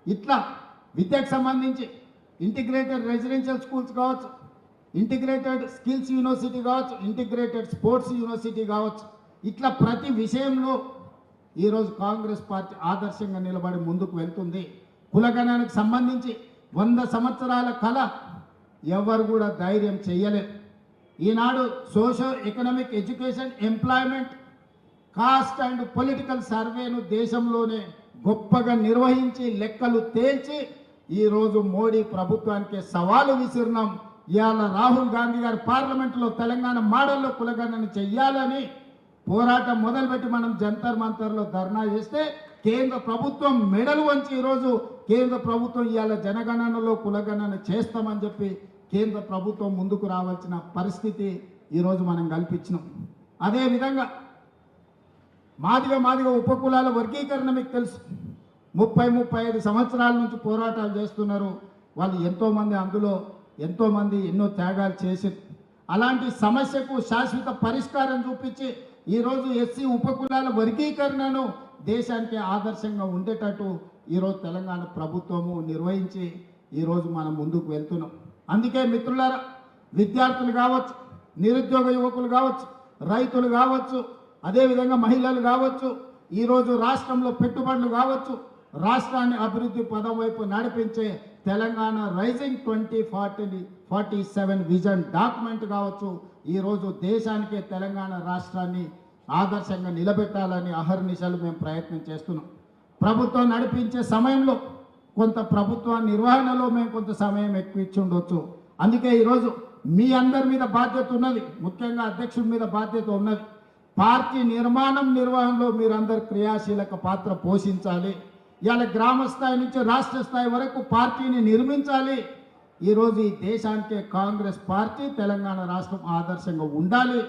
ఇట్లా విద్యకు సంబంధించి ఇంటిగ్రేటెడ్ రెసిడెన్షియల్ స్కూల్స్ కావచ్చు, ఇంటిగ్రేటెడ్ స్కిల్స్ యూనివర్సిటీ కావచ్చు, ఇంటిగ్రేటెడ్ స్పోర్ట్స్ యూనివర్సిటీ కావచ్చు, ఇట్లా ప్రతి విషయంలో ఈరోజు కాంగ్రెస్ పార్టీ ఆదర్శంగా నిలబడి ముందుకు వెళ్తుంది. కులగణనకు సంబంధించి 100 సంవత్సరాల కళ ఎవరు కూడా ధైర్యం చేయలేదు. ఈనాడు socio economic education employment caste and political సర్వేను దేశంలోనే గొప్పగా నిర్వహించి లెక్కలు తేల్చి ఈరోజు మోడీ ప్రభుత్వానికి సవాలు విసిరినాం. ఇవాళ రాహుల్ గాంధీ గారు పార్లమెంట్లో తెలంగాణ మోడల్లో కులగణన చెయ్యాలని పోరాటం మొదలుపెట్టి మనం జంతర్ మంతర్లో ధర్నా చేస్తే కేంద్ర ప్రభుత్వం మెడలు వంచి ఈరోజు కేంద్ర ప్రభుత్వం ఇవాళ జనగణనలో కులగణన చేస్తామని చెప్పి కేంద్ర ప్రభుత్వం ముందుకు రావాల్సిన పరిస్థితి ఈరోజు మనం కల్పించినాం. అదేవిధంగా మాదిగ ఉపకులాల వర్గీకరణ మీకు తెలుసు. 30-35 సంవత్సరాల నుంచి పోరాటాలు చేస్తున్నారు వాళ్ళు. ఎంతోమంది అందులో ఎంతోమంది ఎన్నో త్యాగాలు చేసి అలాంటి సమస్యకు శాశ్వత పరిష్కారం చూపించి ఈరోజు ఎస్సీ ఉపకులాల వర్గీకరణను దేశానికి ఆదర్శంగా ఉండేటట్టు ఈరోజు తెలంగాణ ప్రభుత్వము నిర్వహించి ఈరోజు మనం ముందుకు వెళ్తున్నాం. అందుకే మిత్రులారా, విద్యార్థులు కావచ్చు, నిరుద్యోగ యువకులు కావచ్చు, రైతులు కావచ్చు, అదేవిధంగా మహిళలు కావచ్చు, ఈరోజు రాష్ట్రంలో పెట్టుబడులు కావచ్చు, రాష్ట్రాన్ని అభివృద్ధి పదం వైపు నడిపించే తెలంగాణ రైజింగ్ 2047 విజన్ డాక్యుమెంట్ కావచ్చు, ఈరోజు దేశానికే తెలంగాణ రాష్ట్రాన్ని ఆదర్శంగా నిలబెట్టాలని అహర్నిశలు మేము ప్రయత్నం చేస్తున్నాం. ప్రభుత్వం నడిపించే సమయంలో కొంత ప్రభుత్వ నిర్వహణలో మేము కొంత సమయం ఎక్కువ ఇచ్చి ఉండొచ్చు. అందుకే ఈరోజు మీ అందరి మీద బాధ్యత ఉన్నది, ముఖ్యంగా అధ్యక్షుడి మీద బాధ్యత ఉన్నది. పార్టీ నిర్వహణలో మీరందరూ క్రియాశీలక పాత్ర పోషించాలి. ఇవాళ గ్రామ స్థాయి నుంచి రాష్ట్ర స్థాయి వరకు పార్టీని నిర్మించాలి. ఈరోజు ఈ దేశానికే కాంగ్రెస్ పార్టీ తెలంగాణ రాష్ట్రం ఆదర్శంగా ఉండాలి.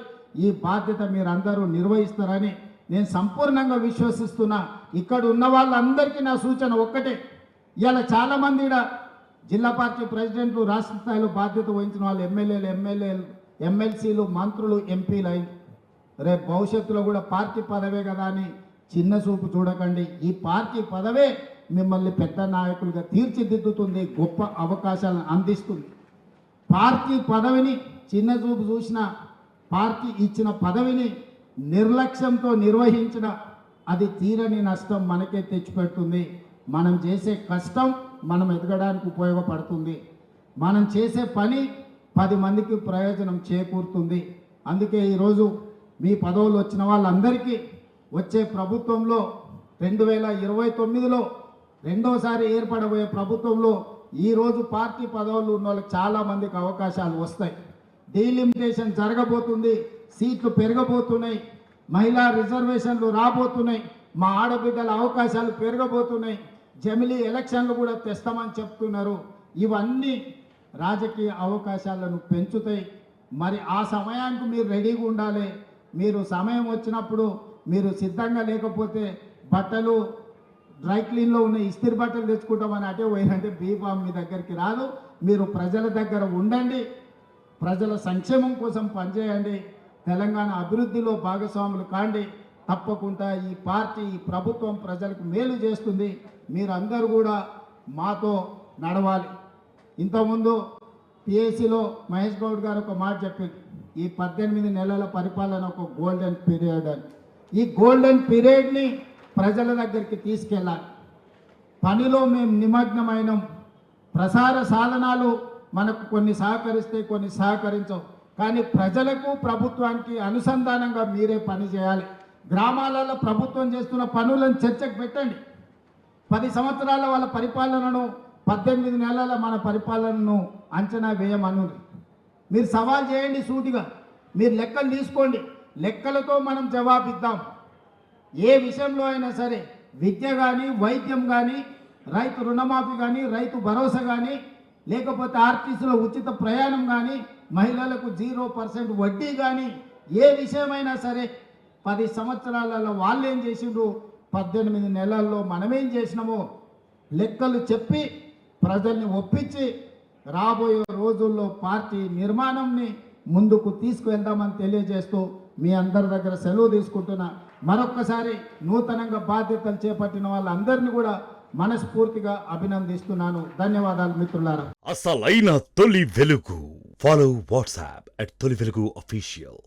ఈ బాధ్యత మీరందరూ నిర్వహిస్తారని నేను సంపూర్ణంగా విశ్వసిస్తున్నా. ఇక్కడ ఉన్న వాళ్ళందరికీ నా సూచన ఒక్కటే, ఇవాళ చాలామంది జిల్లా పార్టీ ప్రెసిడెంట్లు, రాష్ట్ర స్థాయిలో బాధ్యత వహించిన వాళ్ళు ఎమ్మెల్సీలు, మంత్రులు, ఎంపీలు అయింది. రేపు భవిష్యత్తులో కూడా పార్టీ పదవే కదా అని చిన్న చూపు చూడకండి. ఈ పార్టీ పదవే మిమ్మల్ని పెద్ద నాయకులుగా తీర్చిదిద్దుతుంది, గొప్ప అవకాశాలను అందిస్తుంది. పార్టీ పదవిని చిన్న చూపు చూసిన, పార్టీ ఇచ్చిన పదవిని నిర్లక్ష్యంతో నిర్వహించిన అది తీరని నష్టం మనకే తెచ్చిపెడుతుంది. మనం చేసే కష్టం మనం ఎదగడానికి ఉపయోగపడుతుంది. మనం చేసే పని 10 మందికి ప్రయోజనం చేకూరుతుంది. అందుకే ఈరోజు మీ పదవులు వచ్చిన వాళ్ళందరికీ వచ్చే ప్రభుత్వంలో 2029లో రెండోసారి ఏర్పడబోయే ప్రభుత్వంలో ఈరోజు పార్టీ పదవులు ఉన్న వాళ్ళకి చాలామందికి అవకాశాలు వస్తాయి. డీలిమిటేషన్ జరగబోతుంది, సీట్లు పెరగబోతున్నాయి, మహిళా రిజర్వేషన్లు రాబోతున్నాయి, మా ఆడబిడ్డల అవకాశాలు పెరగబోతున్నాయి, జమిలీ ఎలక్షన్లు కూడా తెస్తామని చెప్తున్నారు. ఇవన్నీ రాజకీయ అవకాశాలను పెంచుతాయి. మరి ఆ సమయానికి మీరు రెడీగా ఉండాలి. మీరు సమయం వచ్చినప్పుడు మీరు సిద్ధంగా లేకపోతే బట్టలు డ్రై క్లీన్లో ఉన్న ఇస్త్రీ బట్టలు తెచ్చుకుంటామని అటే పోయినంటే బీఫామ్ మీ దగ్గరికి రాదు. మీరు ప్రజల దగ్గర ఉండండి, ప్రజల సంక్షేమం కోసం పనిచేయండి, తెలంగాణ అభివృద్ధిలో భాగస్వాములు కాండి. తప్పకుండా ఈ పార్టీ, ఈ ప్రభుత్వం ప్రజలకు మేలు చేస్తుంది. మీరందరూ కూడా మాతో నడవాలి. ఇంతకుముందు పిఎస్సిలో మహేష్ గౌడ్ గారు ఒక మాట చెప్పింది, ఈ 18 నెలల పరిపాలన ఒక గోల్డెన్ పీరియడ్ అని. ఈ గోల్డెన్ పీరియడ్ని ప్రజల దగ్గరికి తీసుకెళ్ళాలి. పనిలో మేము నిమగ్నమైనం. ప్రసార సాధనాలు మనకు కొన్ని సహకరిస్తే, కొన్ని సహకరించవు. కానీ ప్రజలకు, ప్రభుత్వానికి అనుసంధానంగా మీరే పని చేయాలి. గ్రామాలలో ప్రభుత్వం చేస్తున్న పనులను చర్చకు పెట్టండి. 10 సంవత్సరాల వాళ్ళ పరిపాలనను, 18 నెలల మన పరిపాలనను అంచనా వేయమనుంది. మీరు సవాల్ చేయండి సూటిగా, మీరు లెక్కలు తీసుకోండి, లెక్కలతో మనం జవాబిద్దాం. ఏ విషయంలో అయినా సరే, విద్య కానీ, వైద్యం కానీ, రైతు రుణమాఫీ కానీ, రైతు భరోసా కానీ, లేకపోతే ఆర్టీసీలో ఉచిత ప్రయాణం కానీ, మహిళలకు 0% వడ్డీ కానీ, ఏ విషయమైనా సరే 10 సంవత్సరాలలో వాళ్ళు ఏం చేసిండ్రు, 18 నెలల్లో మనమేం చేసినామో లెక్కలు చెప్పి ప్రజల్ని ఒప్పించి రాబోయే రోజుల్లో పార్టీ నిర్మాణంని ముందుకు తీసుకువెళ్దామని తెలియజేస్తూ మీ అందరి దగ్గర సెలవు తీసుకుంటున్నా. మరొక్కసారి నూతనంగా బాధ్యతలు చేపట్టిన వాళ్ళందరినీ కూడా మనస్ఫూర్తిగా అభినందిస్తున్నాను. ధన్యవాదాలు మిత్రులారా. అసలైన తొలి వెలుగు. ఫాలో వాట్సాప్ @తొలి వెలుగు official.